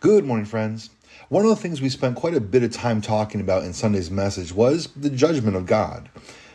Good morning, friends. One of the things we spent quite a bit of time talking about in Sunday's message was the judgment of God.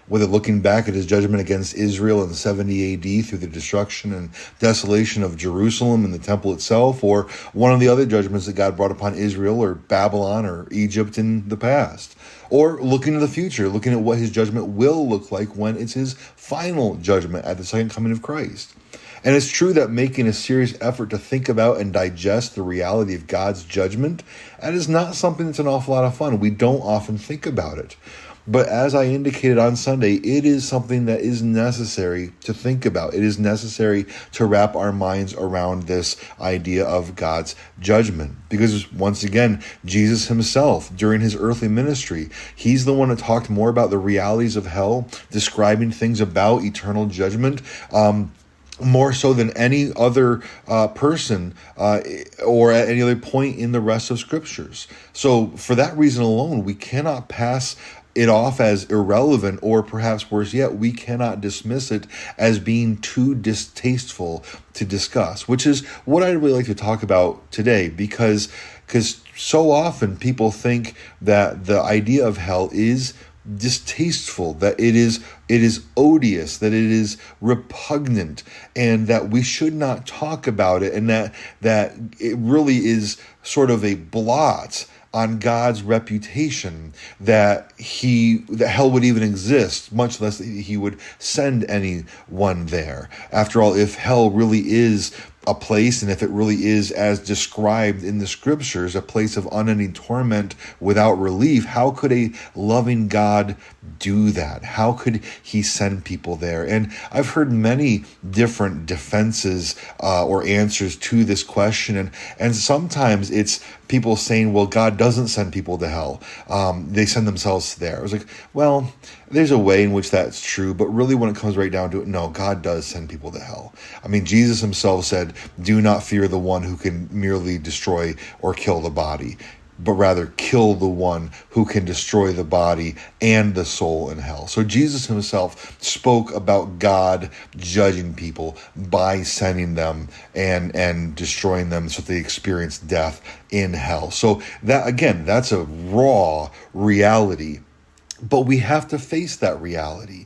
Whether looking back at his judgment against Israel in 70 AD through the destruction and desolation of Jerusalem and the temple itself, or one of the other judgments that God brought upon Israel or Babylon or Egypt in the past. Or looking to the future, looking at what his judgment will look like when it's his final judgment at the second coming of Christ. And it's true that making a serious effort to think about and digest the reality of God's judgment, that is not something that's an awful lot of fun. We don't often think about it. But as I indicated on Sunday, it is something that is necessary to think about. It is necessary to wrap our minds around this idea of God's judgment. Because once again, Jesus himself, during his earthly ministry, he's the one that talked more about the realities of hell, describing things about eternal judgment, more so than any other person or at any other point in the rest of scriptures. So for that reason alone, we cannot pass it off as irrelevant, or perhaps worse yet, we cannot dismiss it as being too distasteful to discuss, which is what I'd really like to talk about today, because so often people think that the idea of hell is distasteful, that it is odious, that it is repugnant, and that we should not talk about it, and that it really is sort of a blot on God's reputation, that hell would even exist, much less that he would send anyone there. After all, if hell really is a place, and if it really is as described in the scriptures, a place of unending torment without relief, how could a loving God do that? How could he send people there? And I've heard many different defenses or answers to this question, and sometimes it's people saying, well, God doesn't send people to hell. They send themselves there. I was like, well, there's a way in which that's true, but really when it comes right down to it, no, God does send people to hell. I mean, Jesus himself said, do not fear the one who can merely destroy or kill the body, but rather kill the one who can destroy the body and the soul in hell. So Jesus himself spoke about God judging people by sending them and destroying them so that they experience death in hell. So that, again, that's a raw reality, but we have to face that reality.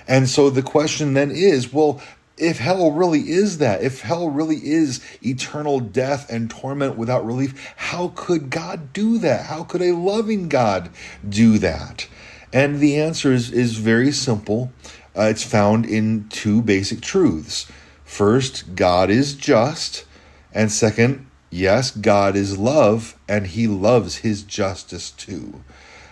And so the question then is, well, if hell really is that, if hell really is eternal death and torment without relief, how could God do that? How could a loving God do that? And the answer is very simple. It's found in two basic truths. First, God is just. And second, yes, God is love, and he loves his justice too.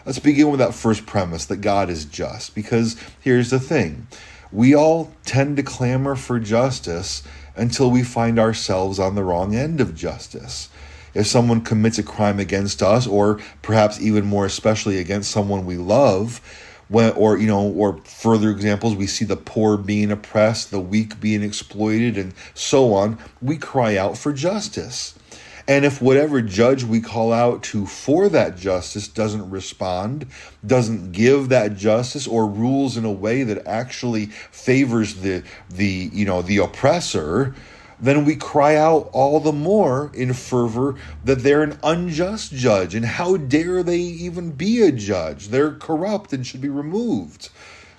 Let's begin with that first premise, that God is just, because here's the thing. We all tend to clamor for justice until we find ourselves on the wrong end of justice. If someone commits a crime against us, or perhaps even more especially against someone we love, or further examples, we see the poor being oppressed, the weak being exploited, and so on, we cry out for justice. And if whatever judge we call out to for that justice doesn't respond, doesn't give that justice, or rules in a way that actually favors the oppressor, then we cry out all the more in fervor that they're an unjust judge, and how dare they even be a judge? They're corrupt and should be removed.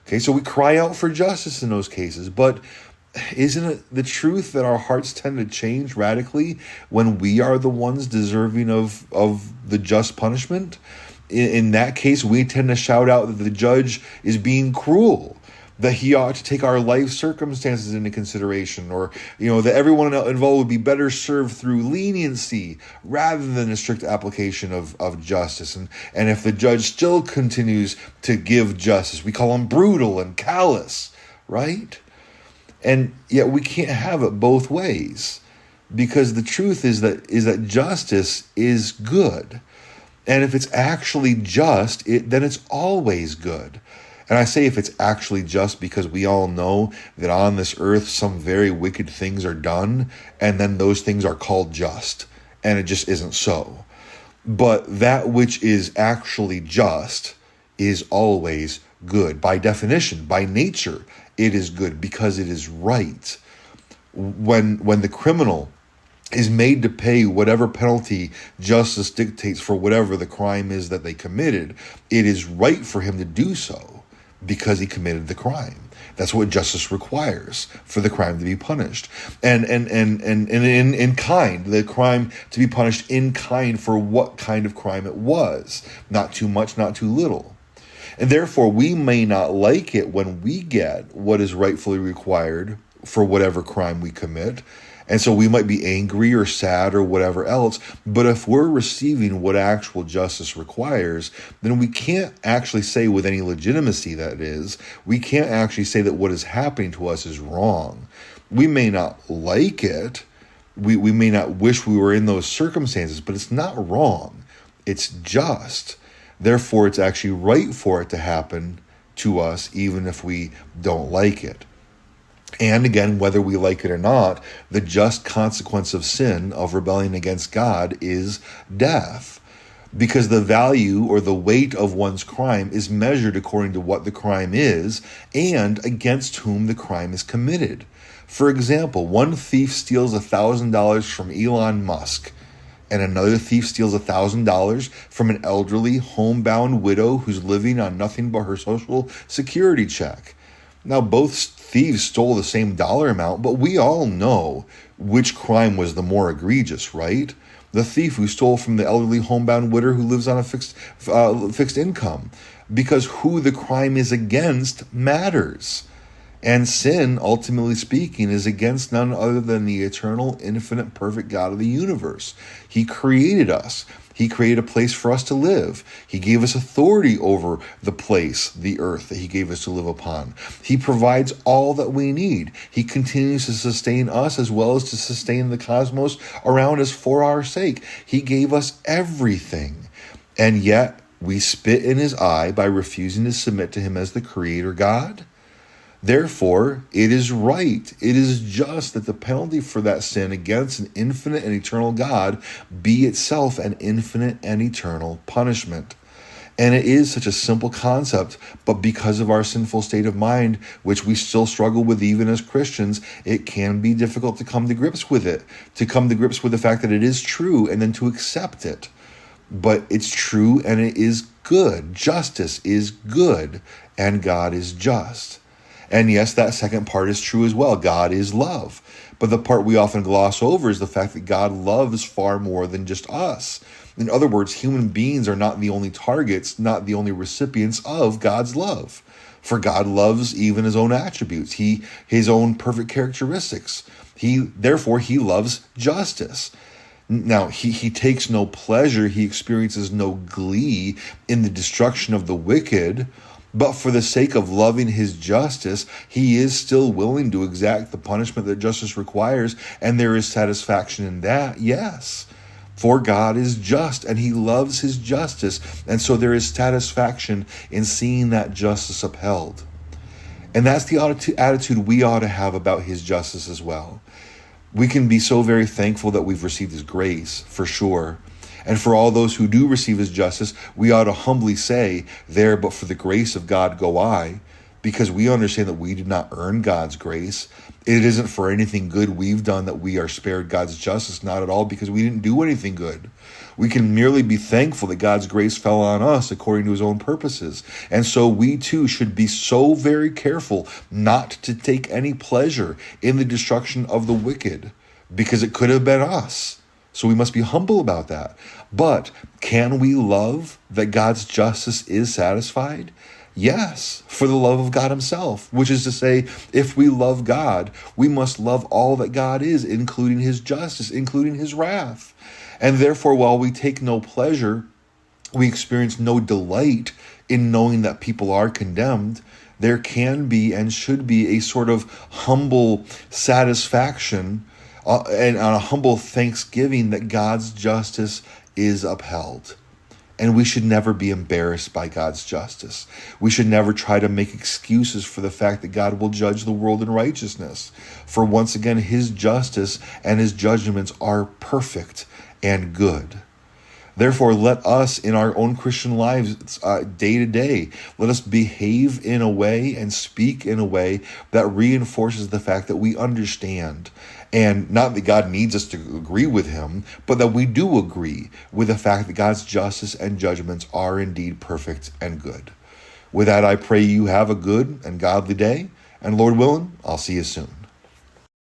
Okay, so we cry out for justice in those cases, but isn't it the truth that our hearts tend to change radically when we are the ones deserving of the just punishment? In that case, we tend to shout out that the judge is being cruel, that he ought to take our life circumstances into consideration, or that everyone involved would be better served through leniency rather than a strict application of justice. And if the judge still continues to give justice, we call him brutal and callous, right? And yet we can't have it both ways, because the truth is that justice is good. And if it's actually just, then it's always good. And I say if it's actually just because we all know that on this earth some very wicked things are done, and then those things are called just, and it just isn't so. But that which is actually just is always good. By definition, by nature, it is good because it is right. When the criminal is made to pay whatever penalty justice dictates for whatever the crime is that they committed, it is right for him to do so because he committed the crime. That's what justice requires, for the crime to be punished. And in kind, the crime to be punished in kind for what kind of crime it was. Not too much, not too little. And therefore, we may not like it when we get what is rightfully required for whatever crime we commit. And so we might be angry or sad or whatever else. But if we're receiving what actual justice requires, then we can't actually say with any legitimacy that is, we can't actually say that what is happening to us is wrong. We may not like it. We may not wish we were in those circumstances, but it's not wrong. It's just. Therefore, it's actually right for it to happen to us, even if we don't like it. And again, whether we like it or not, the just consequence of sin, of rebelling against God, is death. Because the value or the weight of one's crime is measured according to what the crime is and against whom the crime is committed. For example, one thief steals $1,000 from Elon Musk, and another thief steals $1,000 from an elderly, homebound widow who's living on nothing but her Social Security check. Now, both thieves stole the same dollar amount, but we all know which crime was the more egregious, right? The thief who stole from the elderly homebound widow who lives on a fixed income, because who the crime is against matters. And sin, ultimately speaking, is against none other than the eternal, infinite, perfect God of the universe. He created us. He created a place for us to live. He gave us authority over the place, the earth that he gave us to live upon. He provides all that we need. He continues to sustain us as well as to sustain the cosmos around us for our sake. He gave us everything. And yet we spit in his eye by refusing to submit to him as the creator God. Therefore, it is right, it is just that the penalty for that sin against an infinite and eternal God be itself an infinite and eternal punishment. And it is such a simple concept, but because of our sinful state of mind, which we still struggle with even as Christians, it can be difficult to come to grips with it, to come to grips with the fact that it is true and then to accept it. But it's true and it is good. Justice is good and God is just. And yes, that second part is true as well. God is love. But the part we often gloss over is the fact that God loves far more than just us. In other words, human beings are not the only targets, not the only recipients of God's love. For God loves even his own attributes, his own perfect characteristics. Therefore, he loves justice. Now, he takes no pleasure, he experiences no glee in the destruction of the wicked, but for the sake of loving his justice, he is still willing to exact the punishment that justice requires, and there is satisfaction in that, yes. For God is just, and he loves his justice, and so there is satisfaction in seeing that justice upheld. And that's the attitude we ought to have about his justice as well. We can be so very thankful that we've received his grace, for sure. And for all those who do receive his justice, we ought to humbly say, there but for the grace of God go I, because we understand that we did not earn God's grace. It isn't for anything good we've done that we are spared God's justice, not at all, because we didn't do anything good. We can merely be thankful that God's grace fell on us according to his own purposes. And so we too should be so very careful not to take any pleasure in the destruction of the wicked, because it could have been us. So we must be humble about that. But can we love that God's justice is satisfied? Yes, for the love of God himself, which is to say, if we love God, we must love all that God is, including his justice, including his wrath. And therefore, while we take no pleasure, we experience no delight in knowing that people are condemned, there can be and should be a sort of humble satisfaction and on a humble thanksgiving that God's justice is upheld. And we should never be embarrassed by God's justice. We should never try to make excuses for the fact that God will judge the world in righteousness. For once again, his justice and his judgments are perfect and good. Therefore, let us in our own Christian lives, day to day, let us behave in a way and speak in a way that reinforces the fact that we understand. And not that God needs us to agree with him, but that we do agree with the fact that God's justice and judgments are indeed perfect and good. With that, I pray you have a good and godly day. And Lord willing, I'll see you soon.